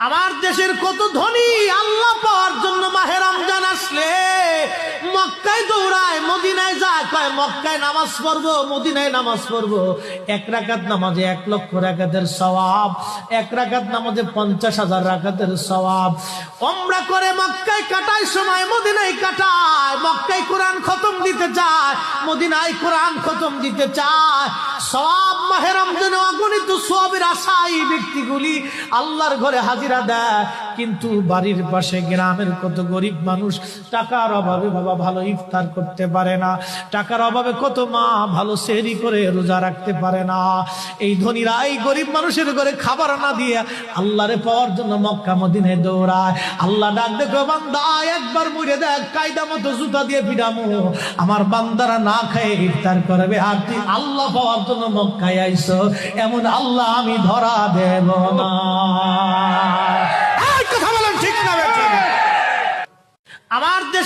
আমার দেশের কত ধনী আল্লাহ পাওয়ার জন্য মাহে রমজান আসলে মক্কায় দৌড়ায়, মদিনায় যায়, কয় মক্কায় নামাজ পড়বো, মদিনায় নামাজ পড়বো। এক রাকাত নামাজে 1 লক্ষ রাকাতের সওয়াব, এক রাকাত নামাজে 50,000 রাকাতের সওয়াব। উমরা করে মক্কায় কাটায় সময় মদিনায় কাটায়, মক্কায় কোরআন খতম দিতে চায়, মদিনায় কোরআন খতম দিতে চায়। সওয়াব মাহে রমজানে অগণিত সওয়াবের আশায় ব্যক্তিগুলি আল্লাহর ঘরে হাজিরা দেয়, কিন্তু বাড়ির পাশে গ্রামের কত গরিব মানুষ টাকার অভাবে বাবা ভালো ইফতার করতে পারে না, টাকার অভাবে কত মা ভালো সেহরি করে রোজা রাখতে পারে না। এই ধনীরা এই গরিব মানুষের ঘরে খাবার না দিয়ে আল্লাহরে পাওয়ার জন্য মক্কা মদিনায় দৌড়ায়। আল্লাহ ডাক দেখো, বান্দা একবার মরে দেখ, কায়দা মতো জুতা দিয়ে পিটামো, আমার বান্দারা না খেয়ে ইফতার করবে, আর তুই আল্লাহ পাওয়ার জন্য মক্কায় আইছো, এমন আল্লাহ আমি ধরা দেব না। কথা বলেন ঠিক না? আমার দেশে